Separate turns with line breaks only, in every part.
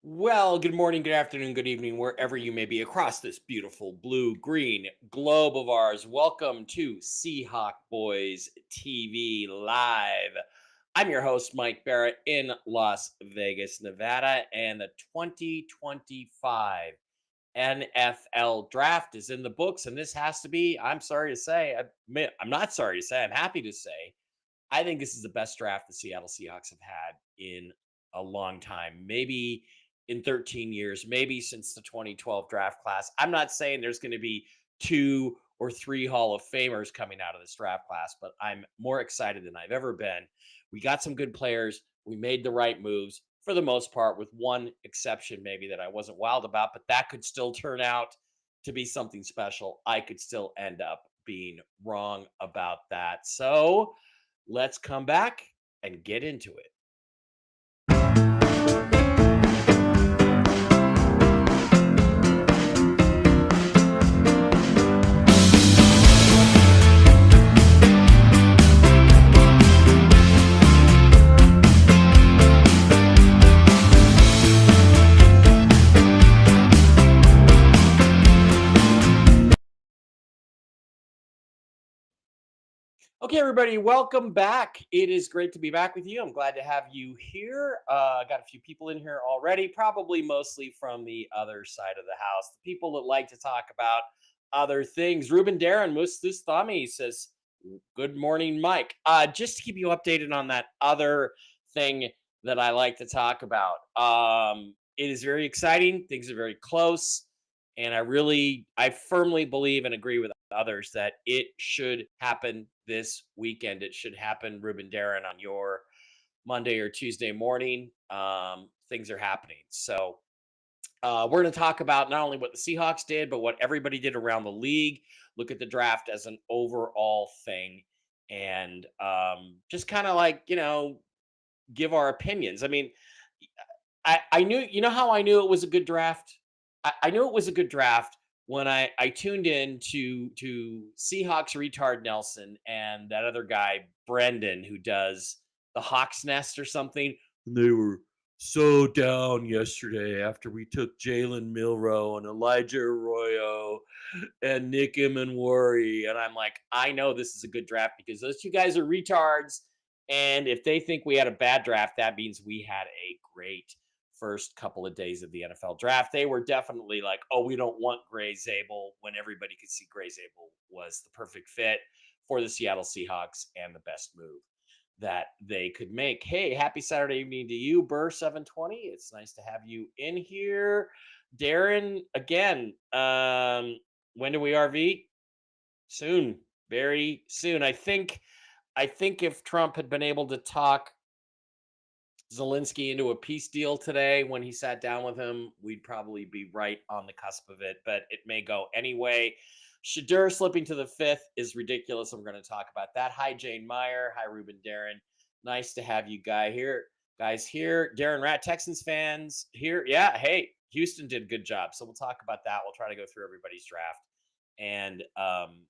Well, good morning, good afternoon, good evening, wherever you may be across this beautiful blue green globe of ours. Welcome to Seahawk Boys TV Live. I'm your host, Mike Barrett, in Las Vegas, Nevada, and the 2025 NFL draft is in the books. And this has to be, I'm sorry to say, I'm not sorry to say, I'm happy to say, I think this is the best draft the Seattle Seahawks have had in a long time. Maybe in 13 years, maybe since the 2012 draft class. I'm not saying there's going to be two or three Hall of Famers coming out of this draft class, but I'm more excited than I've ever been. We got some good players. We made the right moves for the most part, with one exception maybe that I wasn't wild about, but that could still turn out to be something special. I could still end up being wrong about that. So, let's come back and get into it. Okay, everybody, welcome back. It is great to be back with you. I'm glad to have you here. I got a few people in here already, probably mostly from the other side of the house. The people that like to talk about other things. Ruben Darren Mustustami says, "Good morning, Mike." Just to keep you updated on that other thing that I like to talk about. It is very exciting. Things are very close. And I firmly believe and agree with others that it should happen this weekend. It should happen, Ruben Darren, on your Monday or Tuesday morning. Things are happening. So we're going to talk about not only what the Seahawks did, but what everybody did around the league. Look at the draft as an overall thing, and just kind of give our opinions. I mean, I knew, you know how I knew it was a good draft? I knew it was a good draft when I tuned in to Seahawks retard Nelson and that other guy, Brendan, who does the Hawks Nest or something. And they were so down yesterday after we took Jalen Milrow and Elijah Arroyo and Nick Imanwari. And I'm like, I know this is a good draft because those two guys are retards. And if they think we had a bad draft, that means we had a great first couple of days of the NFL draft. They were definitely like, oh, we don't want Gray Zabel, when everybody could see Gray Zabel was the perfect fit for the Seattle Seahawks and the best move that they could make. Hey, happy Saturday evening to you, Burr 720. It's nice to have you in here. Darren, again, when do we RV? Soon, very soon. I think if Trump had been able to talk Zelensky into a peace deal today when he sat down with him, we'd probably be right on the cusp of it, but it may go anyway. Shadur slipping to the fifth is ridiculous. I'm going to talk about that. Hi, Jane Meyer. Hi, Ruben Darren. Nice to have you guys here. Darren Rat, Texans fans here. Yeah, hey, Houston did a good job. So we'll talk about that. We'll try to go through everybody's draft and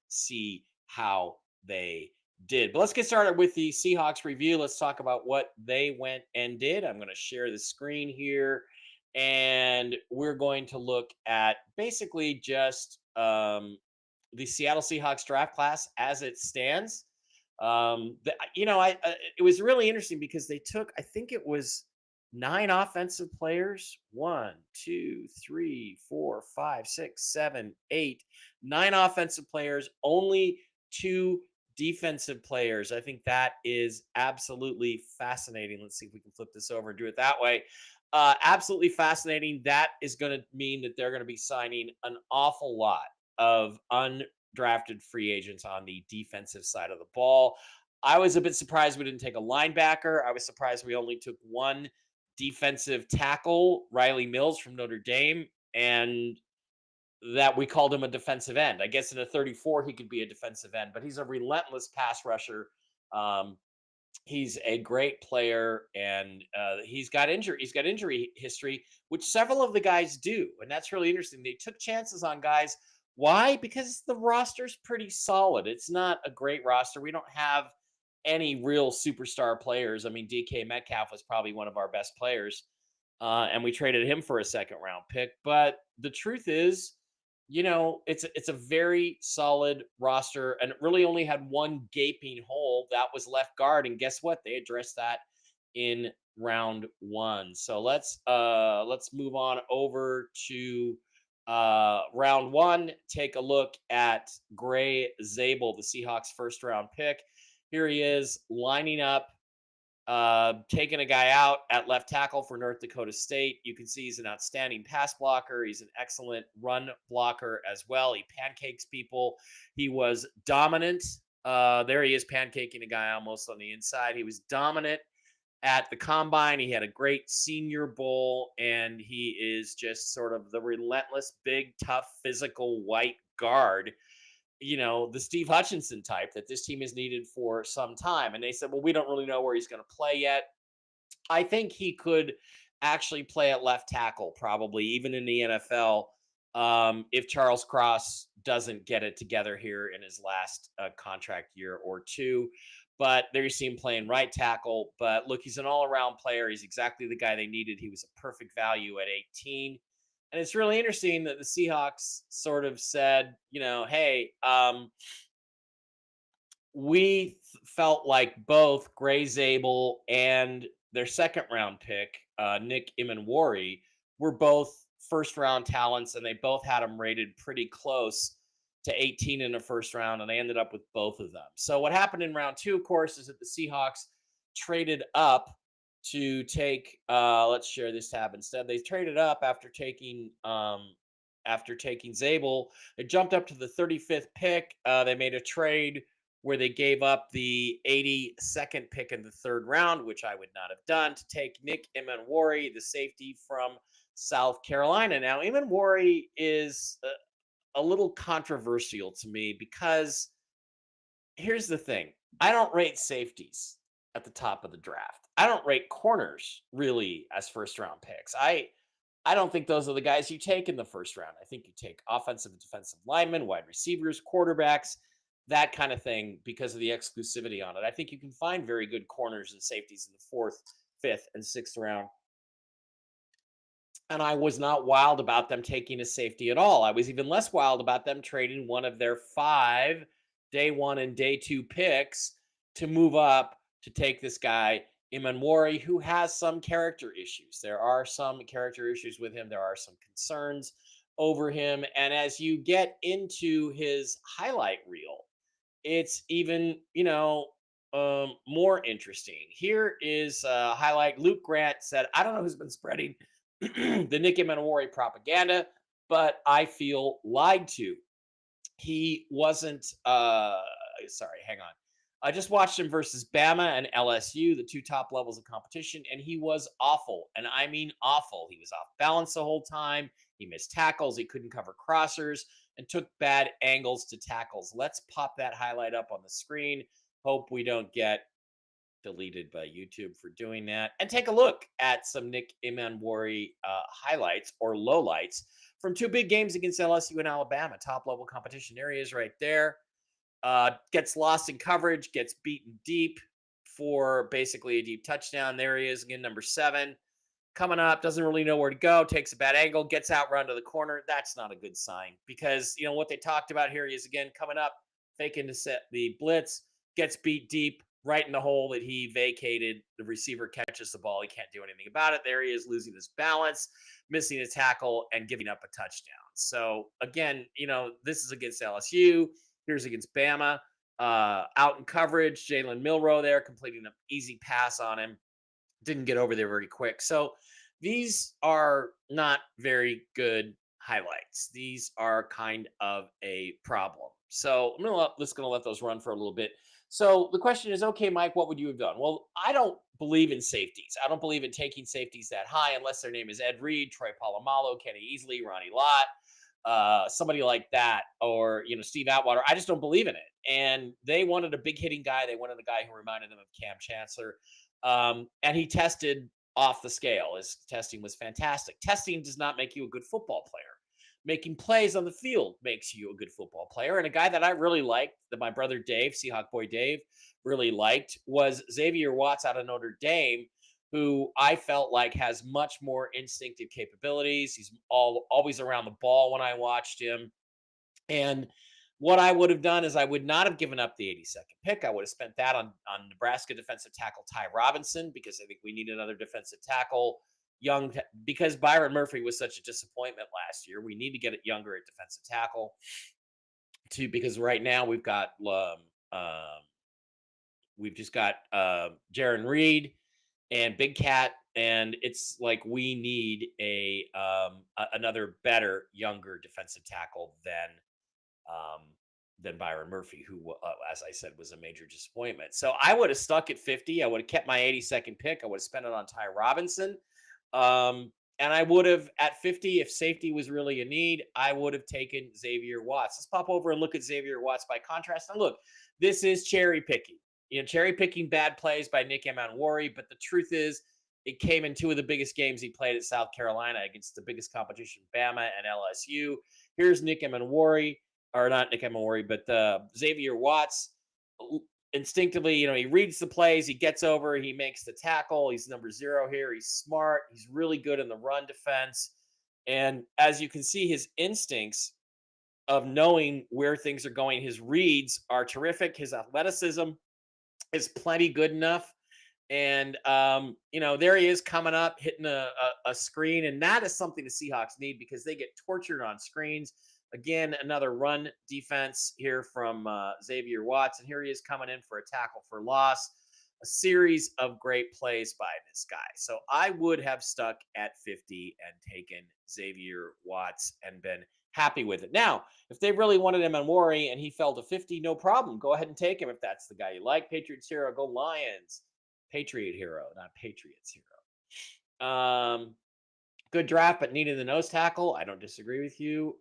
see how they did. But let's get started with the Seahawks review. Let's talk about what they went and did. I'm going to share the screen here, and we're going to look at basically just the Seattle Seahawks draft class as it stands. It was really interesting because they took, I think it was nine offensive players. One, two, three, four, five, six, seven, eight, nine offensive players, only two defensive players. I think that is absolutely fascinating. Let's see if we can flip this over and do it that way. Absolutely fascinating. That is going to mean that they're going to be signing an awful lot of undrafted free agents on the defensive side of the ball. I was a bit surprised we didn't take a linebacker. I was surprised we only took one defensive tackle, Riley Mills from Notre Dame, and that we called him a defensive end. I guess in a 34 he could be a defensive end, but he's a relentless pass rusher. Um, he's a great player, and he's got injury history, which several of the guys do, and that's really interesting. They took chances on guys. Why? Because the roster's pretty solid. It's not a great roster. We don't have any real superstar players. I mean, DK Metcalf was probably one of our best players, and we traded him for a second round pick. But the truth is, it's a very solid roster, and it really only had one gaping hole that was left guard. And guess what? They addressed that in round one. So let's move on over to round one. Take a look at Gray Zabel, the Seahawks first round pick. Here he is lining up, taking a guy out at left tackle for North Dakota State. You can see he's an outstanding pass blocker. He's an excellent run blocker as well. He pancakes people. He was dominant. There he is, pancaking a guy almost on the inside. He was dominant at the combine. He had a great Senior Bowl, and he is just sort of the relentless, big, tough, physical white guard, the Steve Hutchinson type that this team has needed for some time. And they said, well, we don't really know where he's going to play yet. I think he could actually play at left tackle, probably even in the NFL, if Charles Cross doesn't get it together here in his last contract year or two. But there you see him playing right tackle. But look, he's an all around player. He's exactly the guy they needed. He was a perfect value at 18. And it's really interesting that the Seahawks sort of said, hey, we felt like both Gray Zabel and their second round pick, Nick Imanwari, were both first round talents, and they both had them rated pretty close to 18 in the first round, and they ended up with both of them. So what happened in round two, of course, is that the Seahawks traded up to take. Let's share this tab instead. They traded up after taking Zabel. They jumped up to the 35th pick. They made a trade where they gave up the 82nd pick in the third round, which I would not have done, to take Nick Imanwari, the safety from South Carolina. Now, Imanwari is a little controversial to me because here's the thing. I don't rate safeties at the top of the draft. I don't rate corners really as first round picks. I don't think those are the guys you take in the first round. I think you take offensive and defensive linemen, wide receivers, quarterbacks, that kind of thing because of the exclusivity on it. I think you can find very good corners and safeties in the fourth, fifth, and sixth round. And I was not wild about them taking a safety at all. I was even less wild about them trading one of their 5 day one and day two picks to move up to take this guy, Imanwari, who has some character issues. There are some character issues with him. There are some concerns over him. And as you get into his highlight reel, it's even, more interesting. Here is a highlight. Luke Grant said, I don't know who's been spreading the Nick Imanwari propaganda, but I feel lied to. He wasn't, sorry, hang on. I just watched him versus Bama and LSU, the two top levels of competition, and he was awful. And I mean awful. He was off balance the whole time. He missed tackles. He couldn't cover crossers and took bad angles to tackles. Let's pop that highlight up on the screen. Hope we don't get deleted by YouTube for doing that. And take a look at some Nick Imanwari highlights or lowlights from 2 big games against LSU and Alabama, top level competition. There he is right there. Gets lost in coverage, gets beaten deep for basically a deep touchdown. There he is again, number 7. Coming up, doesn't really know where to go, takes a bad angle, gets out run to the corner. That's not a good sign because, what they talked about here, he is again coming up, faking to set the blitz, gets beat deep right in the hole that he vacated. The receiver catches the ball. He can't do anything about it. There he is losing his balance, missing a tackle, and giving up a touchdown. So again, this is against LSU. Here's against Bama. Out in coverage, Jalen Milroe there completing an easy pass on him. Didn't get over there very quick. So these are not very good highlights. These are kind of a problem. So I'm just going to let those run for a little bit. So the question is, okay, Mike, what would you have done? Well, I don't believe in safeties. I don't believe in taking safeties that high unless their name is Ed Reed, Troy Polamalu, Kenny Easley, Ronnie Lott, somebody like that, or Steve Atwater. I just don't believe in it. And they wanted a big hitting guy. They wanted a guy who reminded them of Cam Chancellor. And he tested off the scale. His testing was fantastic. Testing does not make you a good football player. Making plays on the field makes you a good football player. And a guy that I really liked, that my brother Dave, Seahawk boy Dave, really liked, was Xavier Watts out of Notre Dame, who I felt like has much more instinctive capabilities. He's always around the ball when I watched him. And what I would have done is I would not have given up the 82nd pick. I would have spent that on Nebraska defensive tackle Ty Robinson, because I think we need another defensive tackle. Because Byron Murphy was such a disappointment last year. We need to get it younger at defensive tackle too, because right now we've just got Jaron Reed and Big Cat, and it's like we need another better younger defensive tackle than Byron Murphy, who, as I said, was a major disappointment. So I would have stuck at 50. I would have kept my 82nd pick. I would have spent it on Ty Robinson. And I would have, at 50, if safety was really a need, I would have taken Xavier Watts. Let's pop over and look at Xavier Watts by contrast. And look, this is cherry picking. Cherry picking bad plays by Nick Emanwori, but the truth is, it came in two of the biggest games he played at South Carolina against the biggest competition, Bama and LSU. Here's Nick Emanwori, or not Nick Emanwori, but Xavier Watts. Instinctively, he reads the plays, he gets over, he makes the tackle. He's number 0 here. He's smart. He's really good in the run defense. And as you can see, his instincts of knowing where things are going, his reads are terrific. His athleticism is plenty good enough. And there he is coming up, hitting a screen, and that is something the Seahawks need, because they get tortured on screens. Again, another run defense here from Xavier Watts, and here he is coming in for a tackle for loss. A series of great plays by this guy. So I would have stuck at 50 and taken Xavier Watts and been happy with it. Now, if they really wanted him on Worry and he fell to 50, no problem. Go ahead and take him if that's the guy you like. Patriots hero, go Lions. Patriot hero, not Patriots hero. Good draft, but needed the nose tackle. I don't disagree with you.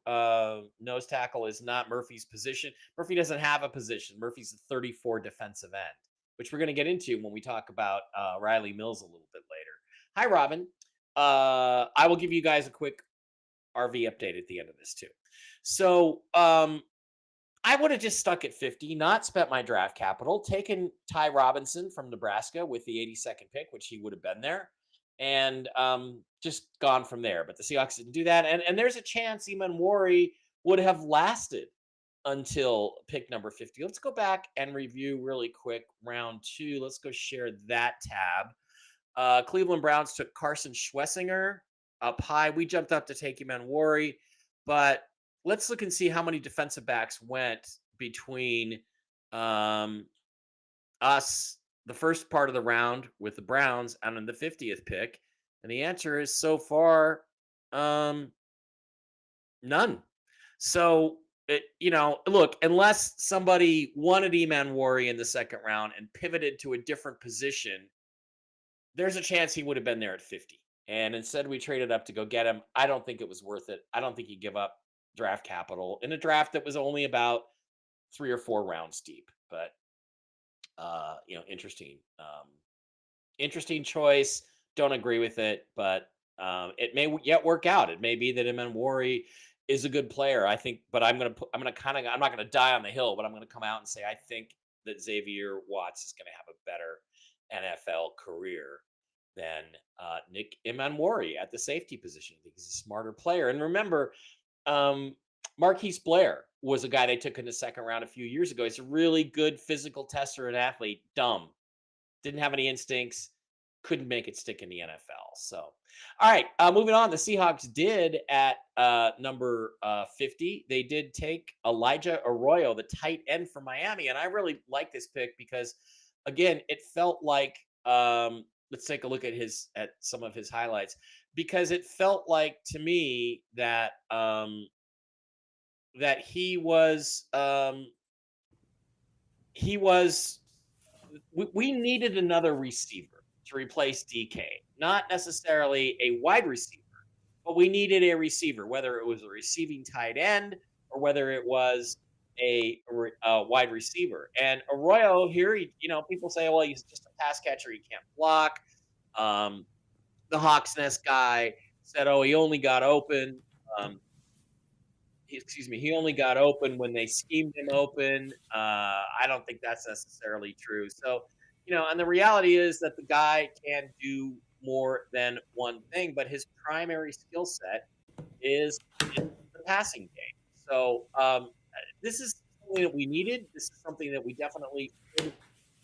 Nose tackle is not Murphy's position. Murphy doesn't have a position. Murphy's a 34 defensive end, which we're going to get into when we talk about Riley Mills a little bit later. Hi, Robin. I will give you guys a quick RV update at the end of this too. So I would have just stuck at 50, not spent my draft capital, taken Ty Robinson from Nebraska with the 82nd pick, which he would have been there, and just gone from there. But the Seahawks didn't do that. And there's a chance Emanwori would have lasted until pick number 50. Let's go back and review really quick round 2. Let's go share that tab. Cleveland Browns took Carson Schwessinger up high. We jumped up to take Emanwori, but let's look and see how many defensive backs went between us, the first part of the round with the Browns, and then the 50th pick. And the answer is so far, none. So, look, unless somebody wanted Emanwori in the second round and pivoted to a different position, there's a chance he would have been there at 50. And instead, we traded up to go get him. I don't think it was worth it. I don't think you give up draft capital in a draft that was only about 3 or 4 rounds deep. But interesting choice. Don't agree with it, but it may yet work out. It may be that Emanwori is a good player. I think, but I'm not going to die on the hill, but I'm going to come out and say I think that Xavier Watts is going to have a better NFL career than Nick Emanwori at the safety position. I think he's a smarter player. And remember, Marquise Blair was a guy they took in the second round a few years ago. He's a really good physical tester and athlete. Dumb. Didn't have any instincts. Couldn't make it stick in the NFL. So, all right, moving on. The Seahawks did at number 50. They did take Elijah Arroyo, the tight end from Miami. And I really like this pick because, again, it felt like let's take a look at some of his highlights, because it felt like to me that that he was we needed another receiver to replace DK, not necessarily a wide receiver, but we needed a receiver, whether it was a receiving tight end or whether it was a wide receiver. And Arroyo here, people say, well, he's just a pass catcher, he can't block. The Hawks Nest guy said, oh, he only got open. He only got open when they schemed him open. I don't think that's necessarily true. So And the reality is that the guy can do more than one thing, but his primary skill set is in the passing game. So this is something that we needed. This is something that we definitely should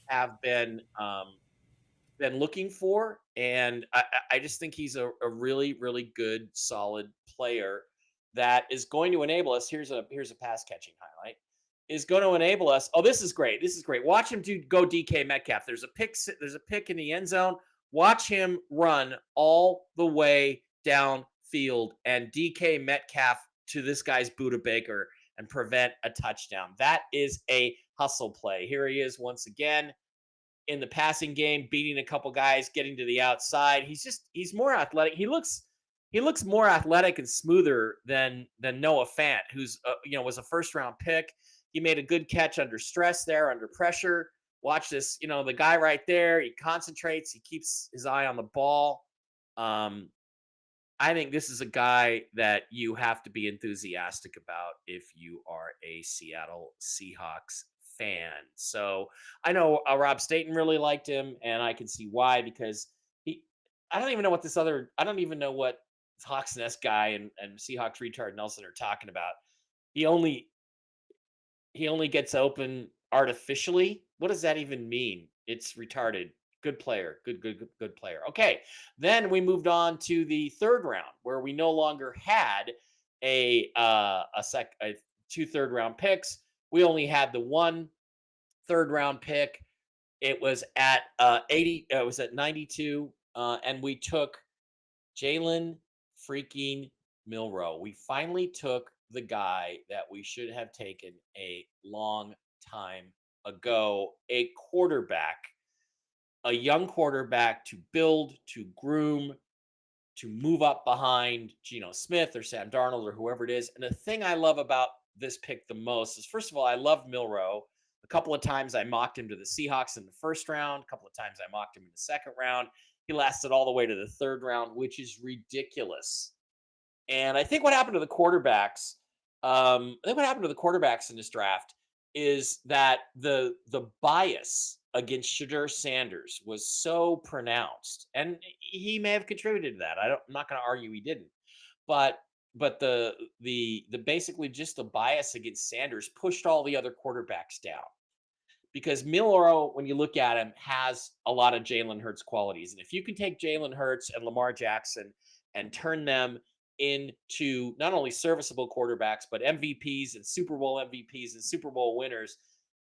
have been looking for, and I just think he's a really really good solid player that is going to enable us. Here's a pass catching highlight. Is going to enable us. Oh, this is great. This is great. Watch him go DK Metcalf. There's a pick in the end zone. Watch him run all the way downfield and DK Metcalf to this guy's Buda Baker and prevent a touchdown. That is a hustle play. Here he is once again in the passing game, beating a couple guys, getting to the outside. He's more athletic. He looks more athletic and smoother than Noah Fant, who's was a first round pick. He made a good catch under stress there, under pressure. Watch this, the guy right there. He concentrates. He keeps his eye on the ball. I think this is a guy that you have to be enthusiastic about if you are a Seattle Seahawks fan. So I know Rob Staten really liked him, and I can see why because he. I don't even know what this other. I don't even know what Hawks Nest guy and Seahawks retard Nelson are talking about. He only he only gets open artificially. What does that even mean? It's retarded. Good player. Good player. Okay. Then we moved on to the third round where we no longer had a two third round picks. We only had the one third round pick. It was at 80. It was at 92, and we took Jalen freaking Milrow. We finally took the guy that we should have taken a long time ago, a young quarterback to build, to groom, to move up behind Geno Smith or Sam Darnold or whoever it is. And the thing I love about this pick the most is, first of all, I love Milrow. A couple of times I mocked him to the Seahawks in the first round. A couple of times I mocked him in the second round. He lasted all the way to the third round, which is ridiculous. And I think what happened to the quarterbacks, in this draft is that the bias against Shadur Sanders was so pronounced, and he may have contributed to that. I'm not going to argue he didn't, but the basically just the bias against Sanders pushed all the other quarterbacks down because Milrow, when you look at him, has a lot of Jalen Hurts qualities. And if you can take Jalen Hurts and Lamar Jackson and turn them into not only serviceable quarterbacks, but MVPs and Super Bowl winners,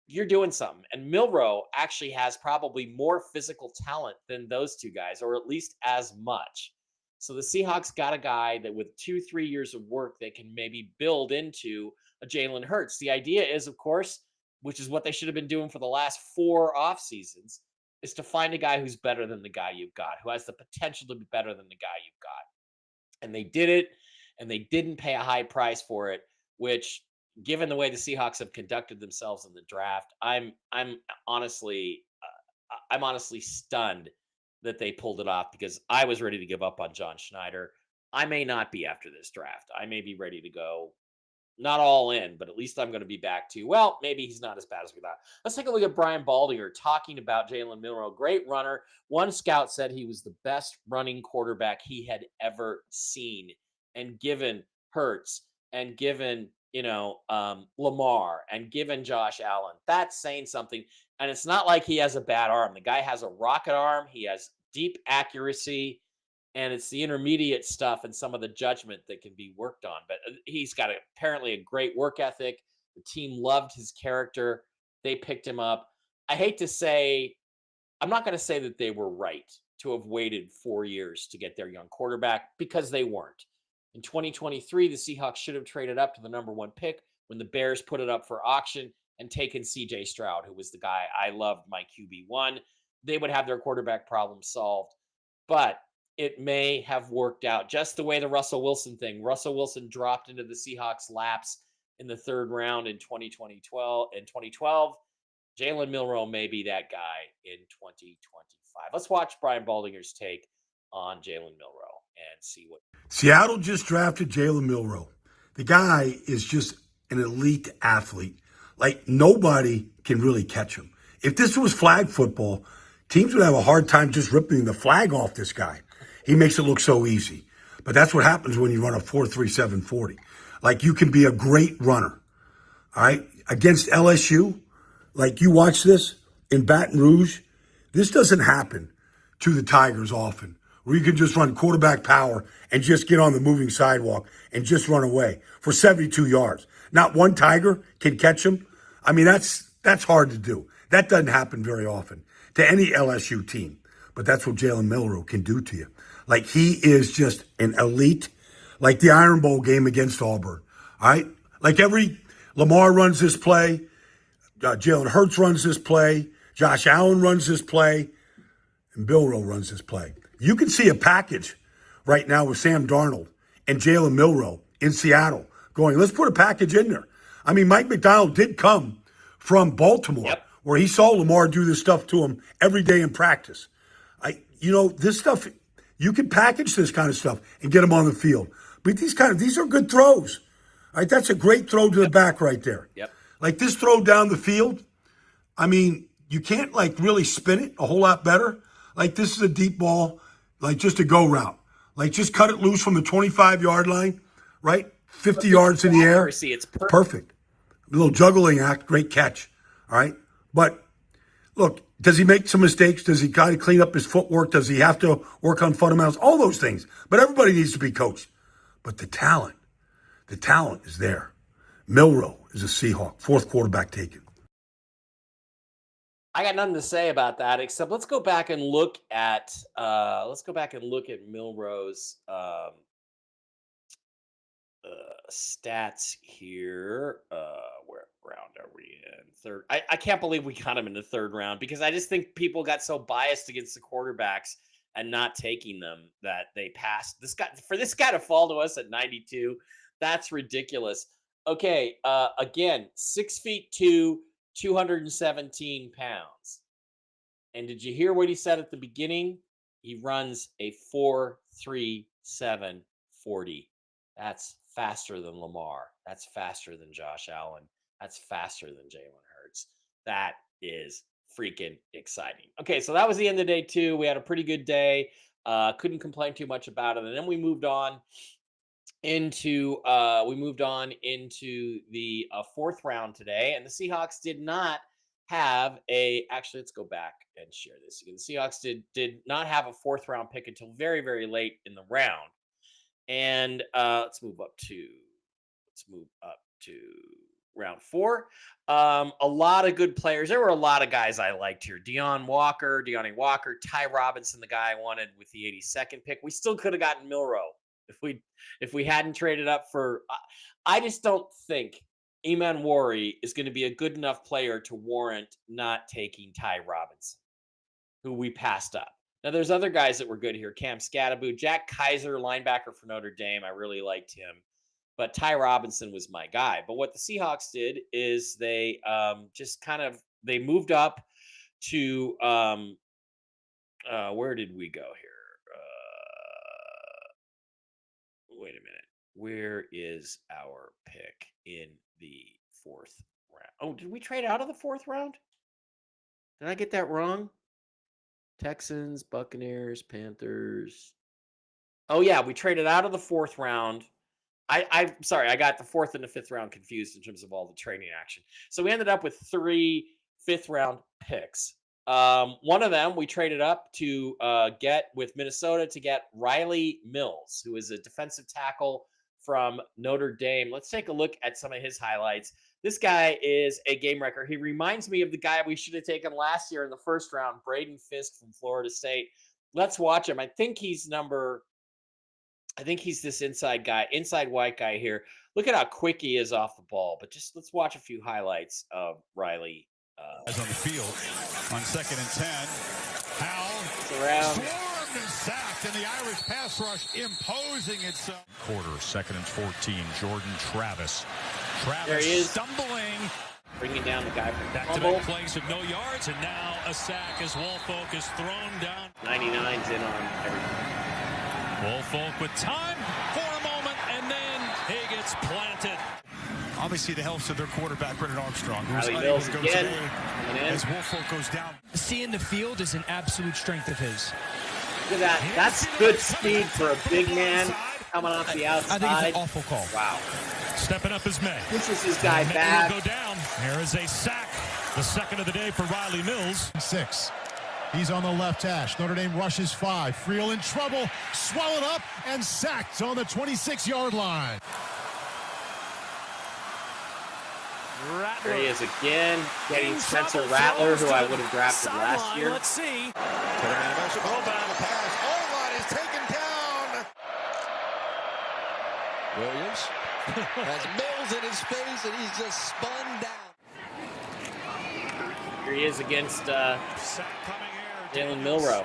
you're doing something. And Milrow actually has probably more physical talent than those two guys, or at least as much. So the Seahawks got a guy that with 2-3 years of work, they can maybe build into a Jalen Hurts. The idea is, of course, which is what they should have been doing for the last 4 off seasons, is to find a guy who's better than the guy you've got, who has the potential to be better than the guy you've got. And they did it, and they didn't pay a high price for it, which, given the way the Seahawks have conducted themselves in the draft, I'm honestly stunned that they pulled it off because I was ready to give up on John Schneider. I may not be after this draft. I may be ready to go, not all in, but at least I'm going to be back to, well, maybe he's not as bad as we thought. Let's take a look at Brian Baldinger talking about Jalen Milrow. Great runner. One scout said he was the best running quarterback he had ever seen. And given Hurts and given, Lamar and given Josh Allen, that's saying something. And it's not like he has a bad arm. The guy has a rocket arm. He has deep accuracy. And it's the intermediate stuff and some of the judgment that can be worked on. But he's got apparently a great work ethic. The team loved his character. They picked him up. I hate to say, I'm not going to say that they were right to have waited 4 years to get their young quarterback, because they weren't. In 2023, the Seahawks should have traded up to the number 1 pick when the Bears put it up for auction and taken CJ Stroud, who was the guy I loved, my QB1. They would have their quarterback problem solved. But it may have worked out just the way the Russell Wilson thing. Russell Wilson dropped into the Seahawks' laps in the third round in 2012. Jalen Milrow may be that guy in 2025. Let's watch Brian Baldinger's take on Jalen Milrow and see what.
Seattle just drafted Jalen Milrow. The guy is just an elite athlete. Like, nobody can really catch him. if this was flag football, teams would have a hard time just ripping the flag off this guy. He makes it look so easy. But that's what happens when you run a 4.37 40. Like, you can be a great runner, all right? Against LSU, like, you watch this in Baton Rouge, this doesn't happen to the Tigers often, where you can just run quarterback power and just get on the moving sidewalk and just run away for 72 yards. Not one Tiger can catch him. I mean, that's hard to do. That doesn't happen very often to any LSU team. But that's what Jalen Milroe can do to you. Like, he is just an elite, like the Iron Bowl game against Auburn. All right? Like, Lamar runs this play. Jalen Hurts runs this play. Josh Allen runs this play. And Milroe runs this play. You can see a package right now with Sam Darnold and Jalen Milroe in Seattle going, let's put a package in there. I mean, Mike McDonald did come from Baltimore, where he saw Lamar do this stuff to him every day in practice. This stuff, you can package this kind of stuff and get them on the field. But these are good throws. All right, that's a great throw to the back right there.
Yep.
Like, this throw down the field, I mean, you can't, like, really spin it a whole lot better. Like, this is a deep ball, like, just a go route. Like, just cut it loose from the 25-yard line, right? 50 yards in the air.
It's
perfect. A little juggling act, great catch. All right? But, look, does he make some mistakes? Does he got to clean up his footwork? Does he have to work on fundamentals? All those things. But everybody needs to be coached. But the talent is there. Milroe is a Seahawk, fourth quarterback taken.
I got nothing to say about that, except let's go back and look at Milroe's stats here. Where round are we in? Third. I can't believe we got him in the third round, because I just think people got so biased against the quarterbacks and not taking them that they passed. This guy to fall to us at 92, that's ridiculous. Okay, again, 6'2", 217 pounds. And did you hear what he said at the beginning? He runs a 4.37 40. That's faster than Lamar. That's faster than Josh Allen. That's faster than Jalen Hurts. That is freaking exciting. Okay, so that was the end of day 2. We had a pretty good day. Couldn't complain too much about it. And then we moved on into the fourth round today, and the Seahawks did not have actually, let's go back and share this again. The Seahawks did not have a fourth round pick until very, very late in the round. And let's move up to round 4. A lot of good players. There were a lot of guys I liked here. Deontay Walker, Ty Robinson, the guy I wanted with the 82nd pick. We still could have gotten Milroe if we hadn't traded up for. I just don't think Eman Wari is going to be a good enough player to warrant not taking Ty Robinson, who we passed up. Now, there's other guys that were good here. Cam Scatterbo, Jack Kaiser, linebacker for Notre Dame. I really liked him. But Ty Robinson was my guy. But what the Seahawks did is they they moved up to where did we go here? Wait a minute. Where is our pick in the fourth round? Oh, did we trade out of the fourth round? Did I get that wrong? Texans, Buccaneers, Panthers. Oh, yeah, we traded out of the fourth round. I'm sorry, I got the fourth and the fifth round confused in terms of all the trading action. So we ended up with 3 fifth-round picks. One of them we traded up to get with Minnesota to get Riley Mills, who is a defensive tackle from Notre Dame. Let's take a look at some of his highlights. This guy is a game wrecker. He reminds me of the guy we should have taken last year in the first round, Braden Fisk from Florida State. Let's watch him. I think he's this inside white guy here. Look at how quick he is off the ball. But just let's watch a few highlights of Riley.
As on the field on 2nd and 10. Howell swarmed and sacked, and the Irish pass rush imposing itself. Quarter, 2nd and 14. Jordan Travis.
There he is.
Stumbling.
Bringing down the guy from
Back-to-back plays with no yards, and now a sack as Woolfolk is thrown down.
99's in on everything.
Woolfolk with time for a moment, and then he gets planted. Obviously, the helps of their quarterback, Brennan Armstrong, who's
Riley
unable
Mills
to go
again,
today as Woolfolk goes down.
Seeing the field is an absolute strength of his.
Look at that. That's good speed for a big man coming off the outside.
I think it's an awful call.
Wow.
Stepping up is May.
Pushes his guy
May
back.
will go down. There is a sack. The second of the day for Riley Mills.
6. He's on the left hash. Notre Dame rushes 5. Friel in trouble. Swallowed up and sacked on the 26-yard line.
There he is again, getting Spencer Rattler, who I would have drafted last year.
Let's see.
O-line is taken down. Williams has Mills in his face, and he's just spun down.
Here he is against Jalen Milrow.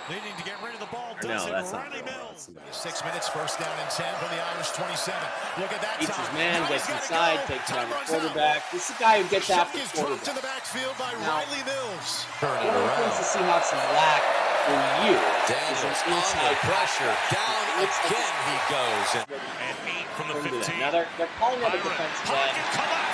Needing to get rid of the ball.
Or no, that's not
Riley
Milrow.
Mills.
6 minutes, first down and 10 from the Irish 27. Look at that
Beats
time.
his man,
Now
gets
he's gotta
inside,
go.
takes it
Time
on the
runs out.
quarterback. This is the guy who gets
Chuck
after
is
the
dropped to the
quarterback.
backfield by
Now-
Riley Mills.
Turn
One
it
of the things
around.
the Seahawks have lacked for years is
Daniels
an
under
inside
pressure.
passer.
Down
It looks like
again he goes.
And 8 from the
Into that.
15.
Now they're calling him a defensive end.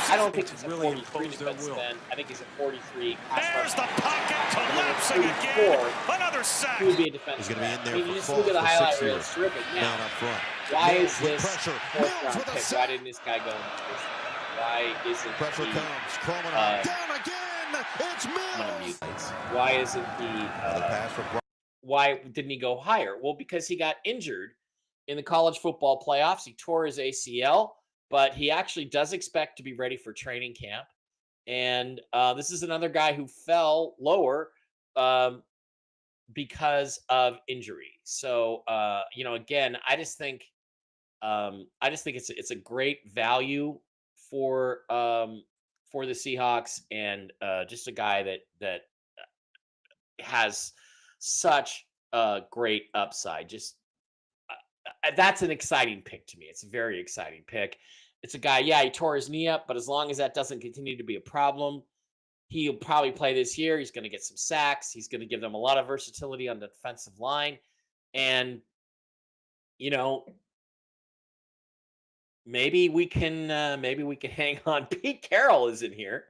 I don't think he's a
Really
43
impose their
defensive
will.
end. I think he's a 43 pass
There's
rusher.
the pocket collapsing
Thirty-four.
again. Another sack.
He would be a defensive
He's gonna be in
end.
there
I mean,
for
you just
Claus
look at the
for
highlight
6
reel.
years.
It's terrific.
Man
Now,
up front.
why is
With
this
pressure.
fourth
Mills
round
with a
pick?
sack.
Why didn't this guy go in the first round? Why isn't
Pressure
he
comes. Coleman down again. It's Mills.
Why isn't he
Pass for
why didn't he go higher? Well, because he got injured in the college football playoffs. He tore his ACL, but he actually does expect to be ready for training camp. And this is another guy who fell lower because of injury. So again, I just think it's a great value for the Seahawks, and just a guy that has such a great upside. Just that's an exciting pick to me. It's a very exciting pick. It's a guy, yeah, he tore his knee up, but as long as that doesn't continue to be a problem, he'll probably play this year. He's going to get some sacks. He's going to give them a lot of versatility on the defensive line. And, maybe we can hang on. Pete Carroll is in here.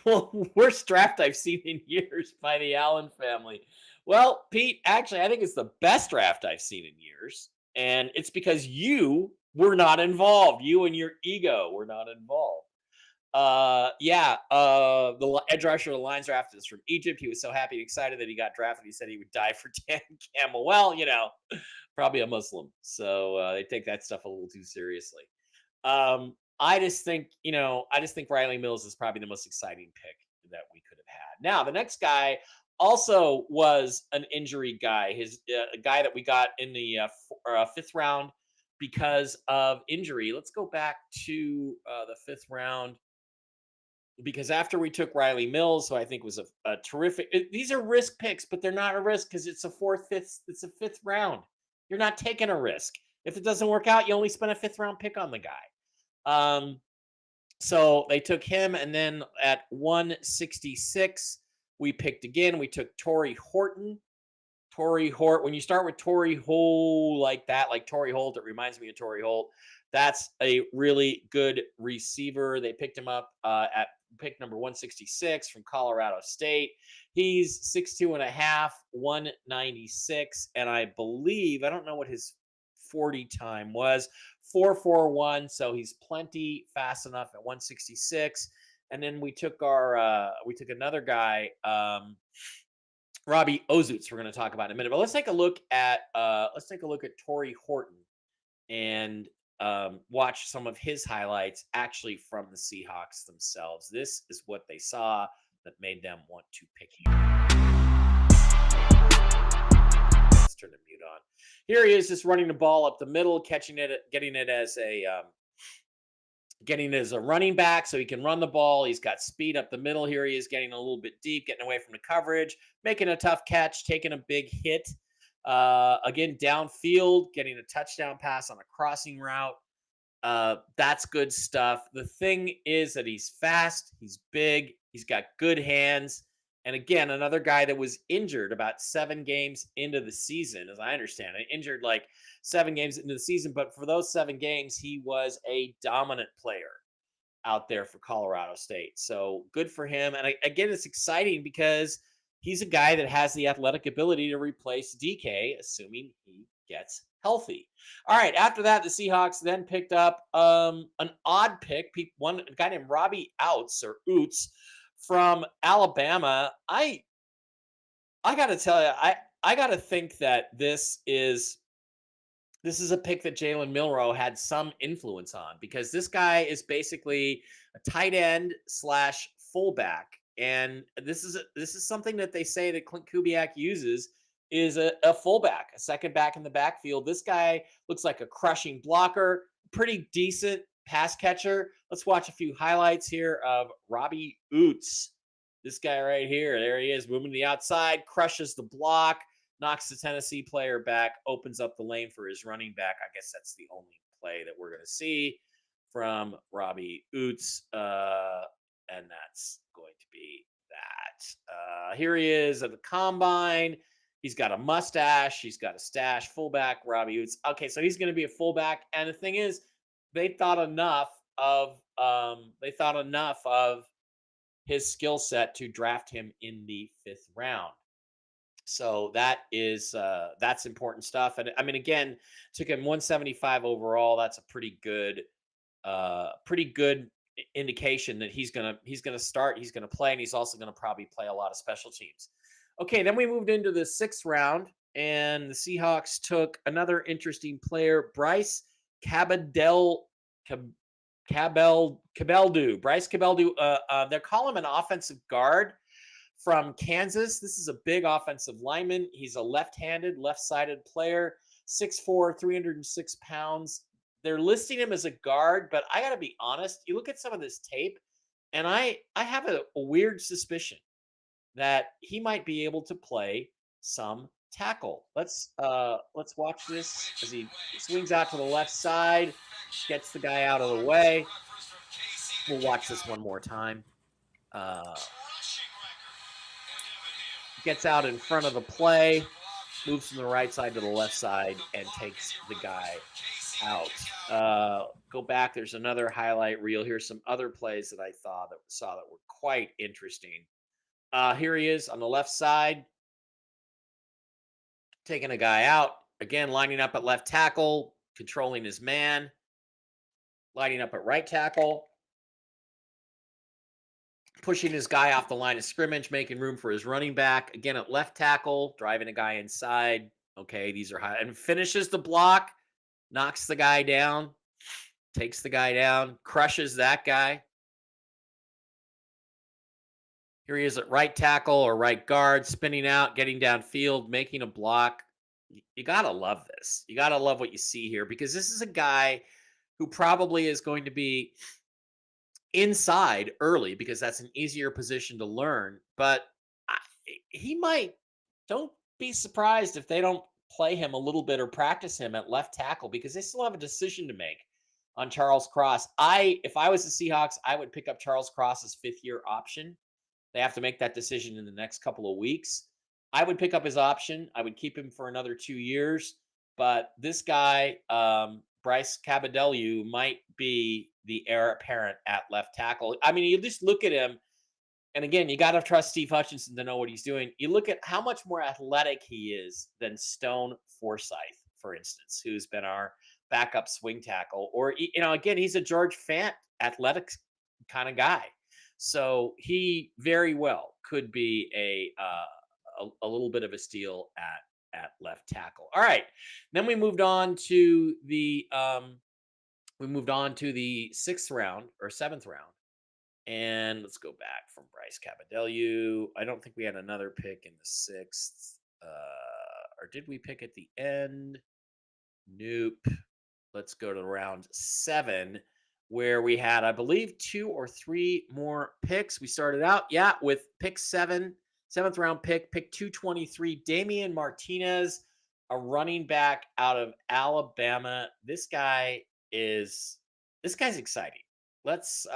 Well, worst draft I've seen in years by the Allen family. Well, Pete, actually, I think it's the best draft I've seen in years. And it's because you were not involved. You and your ego were not involved. The edge rusher of the Lions draft is from Egypt. He was so happy and excited that he got drafted. He said he would die for Dan Campbell. Well, probably a Muslim. So they take that stuff a little too seriously. I just think Riley Mills is probably the most exciting pick that we could have had. Now, the next guy also was an injury guy. His a guy that we got in the 5th round because of injury. Let's go back to the 5th round, because after we took Riley Mills, who I think was a terrific. These are risk picks, but they're not a risk because it's a 5th round. You're not taking a risk. If it doesn't work out, you only spend a 5th round pick on the guy. So they took him, and then at 166, we picked again. We took Torrey Horton. When you start with Torrey Holt like that, like Torrey Holt, it reminds me of Torrey Holt. That's a really good receiver. They picked him up at pick number 166 from Colorado State. He's 6'2 and a half, 196, and I don't know what his 40 time was, 4.41. So he's plenty fast enough at 166. And then we took another guy, Robbie Ozutz, we're going to talk about in a minute. But let's take a look at Torrey Horton and watch some of his highlights actually from the Seahawks themselves. This is what they saw that made them want to pick him. Let's turn the mute on. Here he is, just running the ball up the middle, getting it as a running back so he can run the ball. He's got speed up the middle. Here he is getting a little bit deep, getting away from the coverage, making a tough catch, taking a big hit. Again, downfield, getting a touchdown pass on a crossing route. That's good stuff. The thing is that he's fast, he's big, he's got good hands. And again, another guy that was injured about 7 games into the season, as I understand it, injured like 7 games into the season. But for those 7 games, he was a dominant player. out there for Colorado State. So good for him. And again, it's exciting because he's a guy that has the athletic ability to replace DK, assuming he gets healthy. All right. After that, the Seahawks then picked up an odd pick. A guy named Robbie Outs from Alabama. I got to tell you, I got to think that this is a pick that Jalen Milroe had some influence on, because this guy is basically a tight end slash fullback, and this is something that they say that Clint Kubiak uses, is a fullback, a second back in the backfield. This guy looks like a crushing blocker, pretty decent pass catcher. Let's watch a few highlights here of Robbie Oots. This guy right here, there he is, moving to the outside, crushes the block, knocks the Tennessee player back, opens up the lane for his running back. I guess that's the only play that we're going to see from Robbie Oots. And that's going to be that. Here he is at the combine. He's got a mustache. He's got a stash. Fullback, Robbie Oots. Okay, so he's going to be a fullback. And the thing is, they thought enough of his skill set to draft him in the 5th round. So that's important stuff. And I mean, again, took him 175 overall. That's a pretty good indication that he's gonna start, he's gonna play, and he's also gonna probably play a lot of special teams. Okay, then we moved into the 6th round, and the Seahawks took another interesting player, Bryce Cabeldu. Bryce Cabeldu. They call him an offensive guard from Kansas. This is a big offensive lineman. He's a left-handed, left-sided player, 6'4", 306 pounds. They're listing him as a guard, but I got to be honest. You look at some of this tape, and I have a weird suspicion that he might be able to play some tackle. Let's watch this as he swings out to the left side, gets the guy out of the way. We'll watch this one more time. Gets out in front of the play, moves from the right side to the left side, and takes the guy out. Go back. There's another highlight reel. Here's some other plays that I saw that were quite interesting. Here he is on the left side, taking a guy out. Again, lining up at left tackle, controlling his man. Lining up at right tackle, pushing his guy off the line of scrimmage, making room for his running back. Again, at left tackle, driving a guy inside. Okay, these are high. And finishes the block, knocks the guy down, takes the guy down, crushes that guy. Here he is at right tackle or right guard, spinning out, getting downfield, making a block. You got to love this. You got to love what you see here, because this is a guy who probably is going to be inside early, because that's an easier position to learn. But he might, don't be surprised if they don't play him a little bit or practice him at left tackle, because they still have a decision to make on Charles Cross. If I was the Seahawks, I would pick up Charles Cross's 5th-year option. They have to make that decision in the next couple of weeks. I would pick up his option. I would keep him for another 2 years. But this guy, Bryce Cabeldu, might be the heir apparent at left tackle. I mean, you just look at him, and again, you got to trust Steve Hutchinson to know what he's doing. You look at how much more athletic he is than Stone Forsythe, for instance, who's been our backup swing tackle. Or, again, he's a George Fant athletic kind of guy. So he very well could be a little bit of a steal at left tackle. All right. Then we moved on to the 6th round or 7th round. And let's go back from Bryce Cabeldu. I don't think we had another pick in the 6th. Or did we pick at the end? Nope. Let's go to round 7, where we had, I believe, 2 or 3 more picks. We started out, with pick 7, 7th round pick 223, Damian Martinez, a running back out of Alabama. This guy's exciting. Let's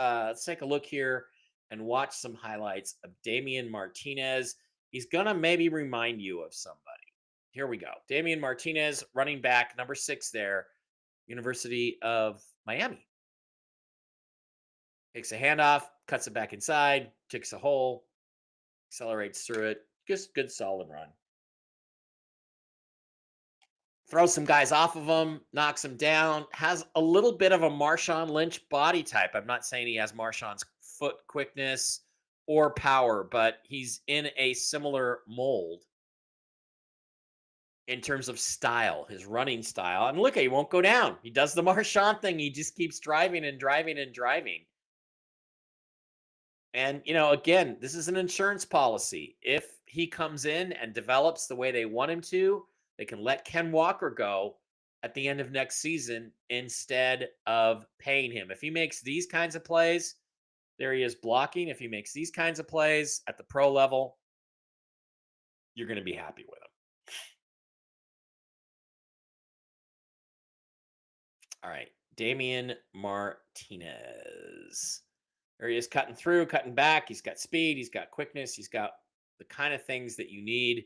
take a look here and watch some highlights of Damian Martinez. He's gonna maybe remind you of somebody. Here we go. Damian Martinez, running back, number 6 there, University of Miami. Takes a handoff, cuts it back inside, takes a hole, accelerates through it. Just good, solid run. Throws some guys off of him, knocks him down, has a little bit of a Marshawn Lynch body type. I'm not saying he has Marshawn's foot quickness or power, but he's in a similar mold in terms of style, his running style. And look, he won't go down. He does the Marshawn thing. He just keeps driving and driving and driving. And, again, this is an insurance policy. If he comes in and develops the way they want him to, they can let Ken Walker go at the end of next season instead of paying him. If he makes these kinds of plays, there he is blocking. If he makes these kinds of plays at the pro level, you're going to be happy with him. All right, Damian Martinez. There he is, cutting through, cutting back. He's got speed. He's got quickness. He's got the kind of things that you need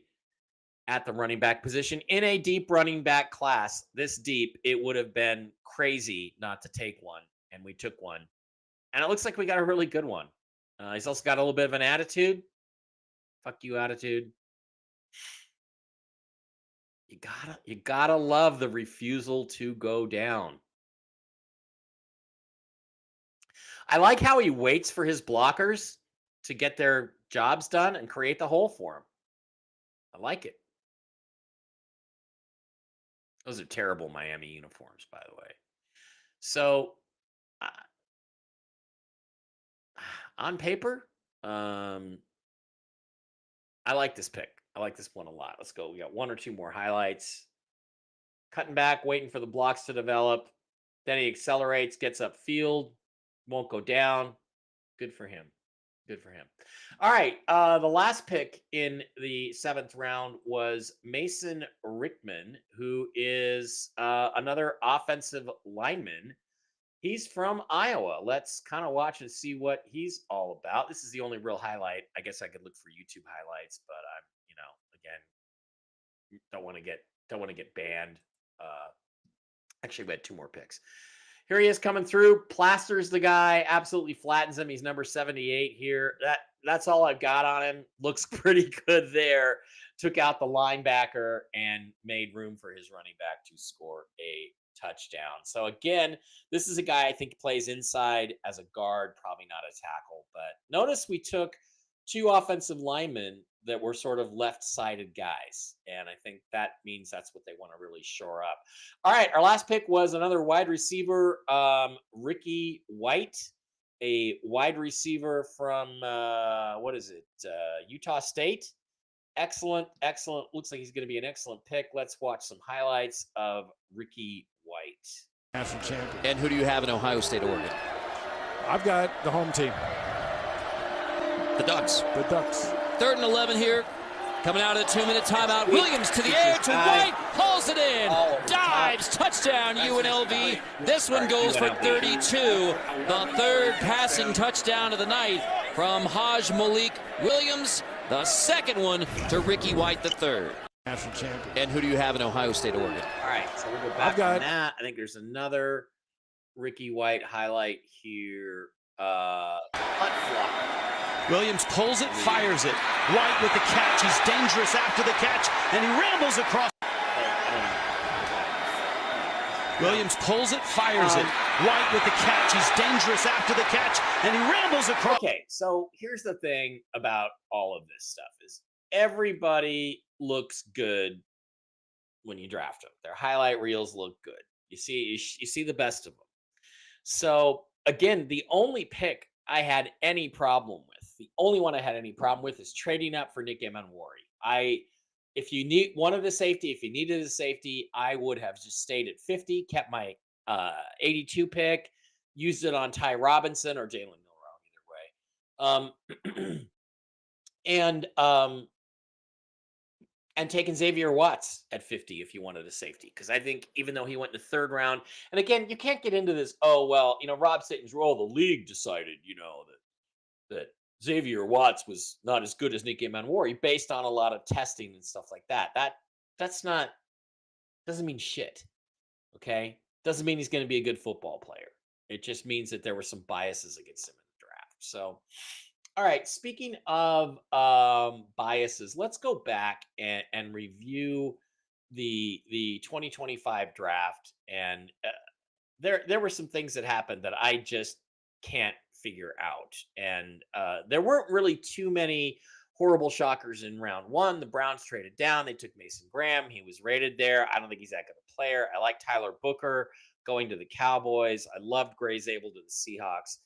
at the running back position in a deep running back class. This deep, it would have been crazy not to take one, and we took one. And it looks like we got a really good one. He's also got a little bit of an attitude. Fuck you attitude. You gotta love the refusal to go down. I like how he waits for his blockers to get their jobs done and create the hole for him. I like it. Those are terrible Miami uniforms, by the way. So, on paper, I like this pick. I like this one a lot. Let's go. We got one or two more highlights. Cutting back, waiting for the blocks to develop. Then he accelerates, gets upfield, won't go down. Good for him. Good for him. All right. The last pick in the 7th round was Mason Rickman, who is another offensive lineman. He's from Iowa. Let's kind of watch and see what he's all about. This is the only real highlight. I guess I could look for YouTube highlights, but I'm, again, don't want to get banned. Actually, we had 2 more picks. Here he is coming through, plasters the guy, absolutely flattens him. He's number 78 here. That's all I've got on him. Looks pretty good there. Took out the linebacker and made room for his running back to score a touchdown. So again, this is a guy I think plays inside as a guard, probably not a tackle. But notice we took 2 offensive linemen that were sort of left-sided guys. And I think that means that's what they want to really shore up. All right, our last pick was another wide receiver, Ricky White, a wide receiver from, Utah State. Excellent. Looks like he's going to be an excellent pick. Let's watch some highlights of Ricky White.
National champion.
And who do you have in Ohio State, Oregon?
I've got the home team.
The Ducks.
The Ducks.
3rd and 11 here. Coming out of the 2-minute timeout. Williams to the air to White. Pulls it in. Dives. Touchdown, UNLV. This one goes for 32. The 3rd passing touchdown of the night from Haj Malik Williams. The 2nd one to Ricky White, the 3rd.
National champion.
And who do you have in Ohio State, Oregon?
All right, so we'll go back on that. I think there's another Ricky White highlight here. Punt flop.
Williams pulls it, fires it. White with the catch. He's dangerous after the catch, and he rambles across. Williams pulls it, fires it. White with the catch. He's dangerous after the catch, and he rambles across.
Okay, so here's the thing about all of this stuff is everybody looks good when you draft them. Their highlight reels look good. You see the best of them. So again, the only pick I had any problem with, the only one I had any problem with is trading up for Nick Emanwari. If you need one of the safety, if you needed a safety, I would have just stayed at 50, kept my 82 pick, used it on Ty Robinson or Jalen Milroe, either way. And taking Xavier Watts at 50 if you wanted a safety. Because I think even though he went in the 3rd round, and again, you can't get into this, Rob Sitton's role, the league decided, that Xavier Watts was not as good as Nick Emanwari based on a lot of testing and stuff like that. Doesn't mean shit. Okay? Doesn't mean he's going to be a good football player. It just means that there were some biases against him in So, all right. Speaking of biases, let's go back and review the 2025 draft. And there were some things that happened that I just can't figure out. And there weren't really too many horrible shockers in round one. The Browns traded down. They took Mason Graham. He was rated there. I don't think he's that good a player. I like Tyler Booker going to the Cowboys. I loved Gray Zabel to the Seahawks.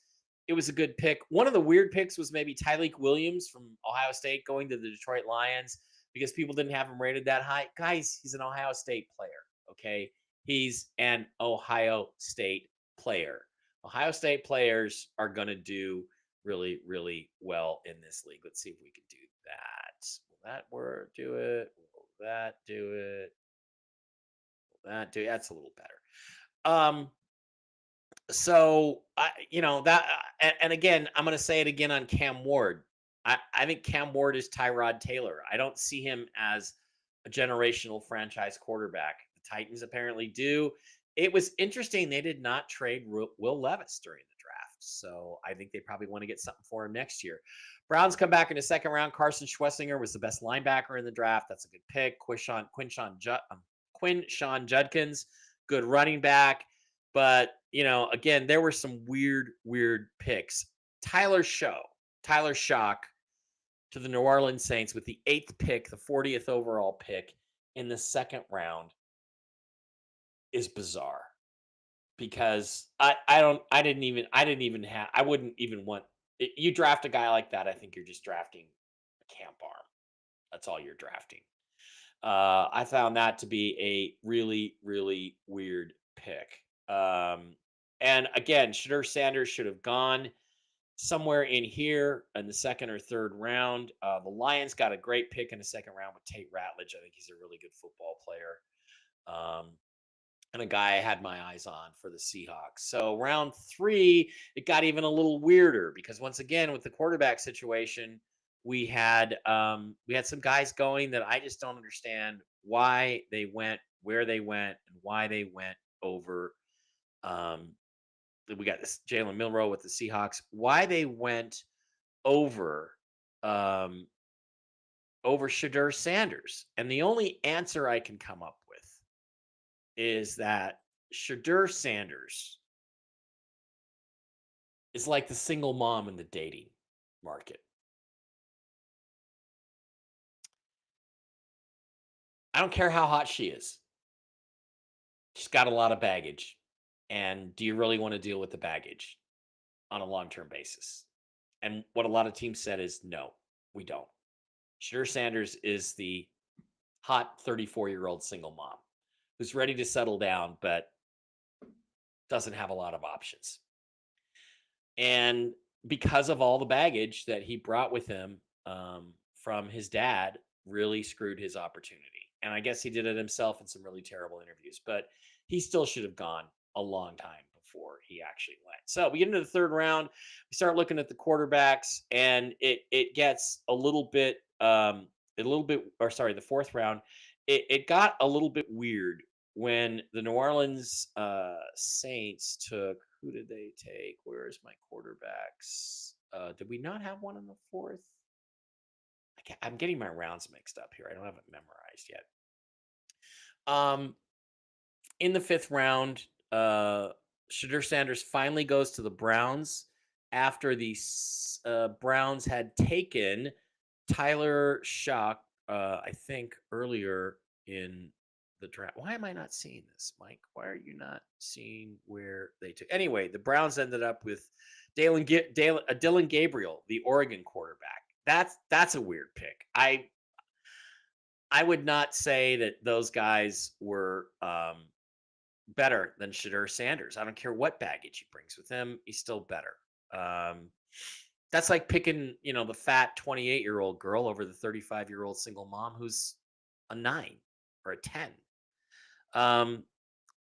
It was a good pick. One of the weird picks was maybe Tyleik Williams from Ohio State going to the Detroit Lions because people didn't have him rated that high. Guys, he's an Ohio State player, okay? He's an Ohio State player. Ohio State players are going to do really, really well in this league. Let's see if we can do that. Will that work? Do it? Will that do it? Will that do it? That's a little better. So and again, I'm going to say it again on Cam Ward. I think Cam Ward is Tyrod Taylor. I don't see him as a generational franchise quarterback. The Titans apparently do. It was interesting. They did not trade Will Levis during the draft. So I think they probably want to get something for him next year. Browns come back in the second round. Carson Schwessinger was the best linebacker in the draft. That's a good pick. Quinshon Judkins, good running back. But, again, there were some weird picks. Tyler Shock to the New Orleans Saints with the 8th pick, the 40th overall pick in the second round is bizarre because I wouldn't even want you draft a guy like that. I think you're just drafting a camp arm. That's all you're drafting. I found that to be a really, really weird pick. And again, Shedeur Sanders should have gone somewhere in here in the second or third round. The Lions got a great pick in the second round with Tate Ratledge. I think he's a really good football player. And a guy I had my eyes on for the Seahawks. So round 3, it got even a little weirder because once again, with the quarterback situation, we had some guys going that I just don't understand why they went, where they went, and why they went over. We got this Jalen Milroe with the Seahawks. Why they went over Shedeur Sanders, and the only answer I can come up with is that Shedeur Sanders is like the single mom in the dating market. I don't care how hot she is. She's got a lot of baggage. And do you really want to deal with the baggage on a long-term basis? And what a lot of teams said is, no, we don't. Shedeur Sanders is the hot 34-year-old single mom who's ready to settle down, but doesn't have a lot of options. And because of all the baggage that he brought with him from his dad, really screwed his opportunity. And I guess he did it himself in some really terrible interviews, but he still should have gone a long time before he actually went. So we get into the third round, we start looking at the quarterbacks, and it gets the fourth round, it got a little bit weird when the New Orleans Saints took, who did they take? Where's my quarterbacks? Did we not have one in the fourth? I'm getting my rounds mixed up here. I don't have it memorized yet. In the fifth round, Shedeur Sanders finally goes to the Browns after the Browns had taken Tyler Shock, I think, earlier in the draft. Why am I not seeing this, Mike? Why are you not seeing where they took? Anyway, the Browns ended up with Dillon Gabriel, the Oregon quarterback. That's a weird pick. I would not say that those guys were better than Shedeur Sanders. I don't care what baggage he brings with him; he's still better. That's like picking, the fat 28-year-old girl over the 35-year-old single mom who's a 9 or a 10.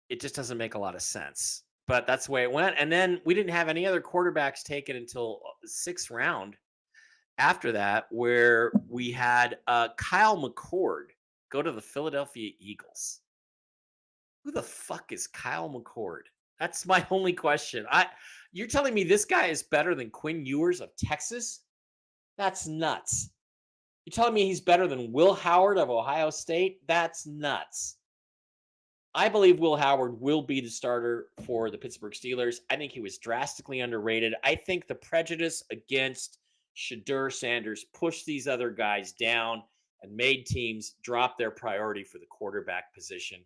It just doesn't make a lot of sense. But that's the way it went. And then we didn't have any other quarterbacks taken until the 6th round. After that, where we had Kyle McCord go to the Philadelphia Eagles. Who the fuck is Kyle McCord? That's my only question. You're telling me this guy is better than Quinn Ewers of Texas? That's nuts. You're telling me he's better than Will Howard of Ohio State? That's nuts. I believe Will Howard will be the starter for the Pittsburgh Steelers. I think he was drastically underrated. I think the prejudice against Shadur Sanders pushed these other guys down and made teams drop their priority for the quarterback position.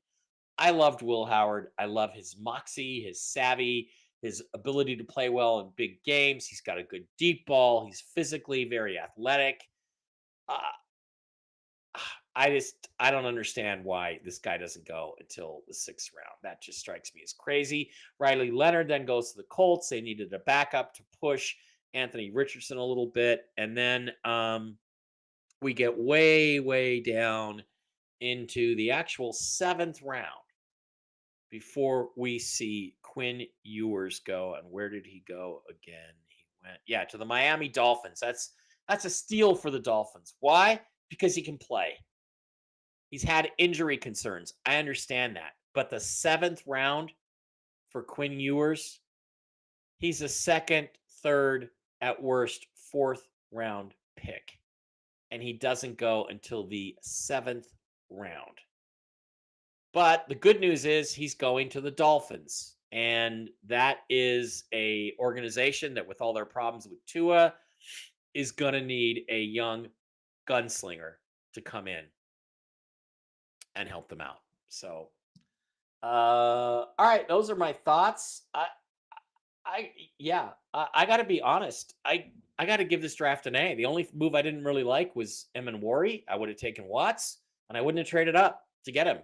I loved Will Howard. I love his moxie, his savvy, his ability to play well in big games. He's got a good deep ball. He's physically very athletic. Uh, I don't understand why this guy doesn't go until the 6th round. That just strikes me as crazy. Riley Leonard then goes to the Colts. They needed a backup to push Anthony Richardson a little bit. And then we get way, way down into the actual 7th round before we see Quinn Ewers go. And where did he go again? He went, to the Miami Dolphins. That's a steal for the Dolphins. Why? Because he can play. He's had injury concerns. I understand that. But the 7th round for Quinn Ewers, he's a 2nd, 3rd, at worst, 4th round pick. And he doesn't go until the 7th round. But the good news is he's going to the Dolphins. And that is a organization that, with all their problems with Tua, is going to need a young gunslinger to come in and help them out. So, all right, those are my thoughts. I got to be honest. I got to give this draft an A. The only move I didn't really like was Emanwari. I would have taken Watts, and I wouldn't have traded up to get him.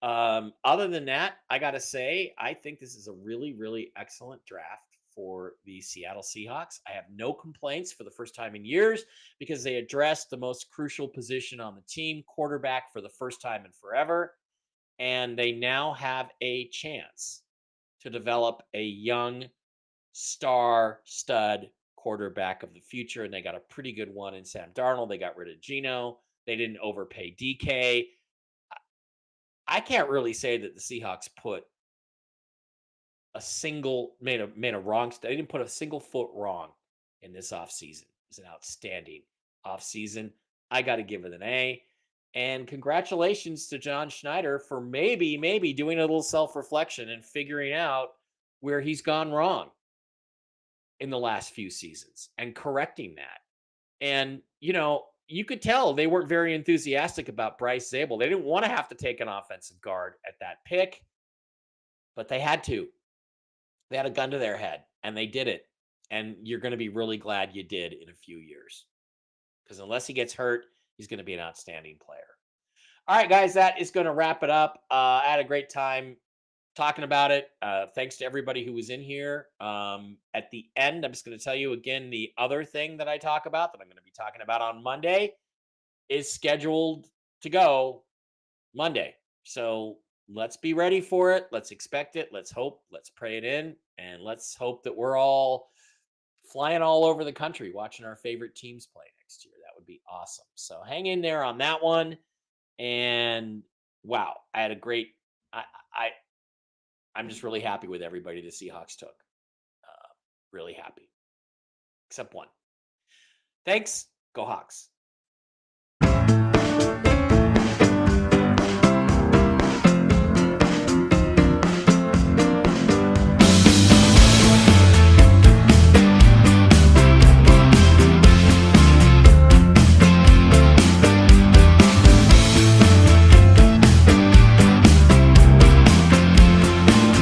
Other than that, I got to say, I think this is a really, really excellent draft for the Seattle Seahawks. I have no complaints for the first time in years because they addressed the most crucial position on the team, quarterback, for the first time in forever. And they now have a chance to develop a young star stud quarterback of the future. And they got a pretty good one in Sam Darnold. They got rid of Geno. They didn't overpay DK. I can't really say that the Seahawks made a wrong. They didn't put a single foot wrong in this offseason. It's an outstanding offseason. I got to give it an A. And congratulations to John Schneider for maybe doing a little self-reflection and figuring out where he's gone wrong in the last few seasons and correcting that. And, you could tell they weren't very enthusiastic about Bryce Zabel. They didn't want to have to take an offensive guard at that pick, but they had to. They had a gun to their head, and they did it. And you're going to be really glad you did in a few years. Because unless he gets hurt, he's going to be an outstanding player. All right, guys, that is going to wrap it up. I had a great time talking about it. Thanks to everybody who was in here. At the end, I'm just going to tell you again, the other thing that I talk about that I'm going to be talking about on Monday is scheduled to go Monday. So let's be ready for it. Let's expect it. Let's hope. Let's pray it in. And let's hope that we're all flying all over the country watching our favorite teams play next year. That would be awesome. So hang in there on that one. And wow, I had a great. I'm just really happy with everybody the Seahawks took. Really happy, except one. Thanks. Go Hawks.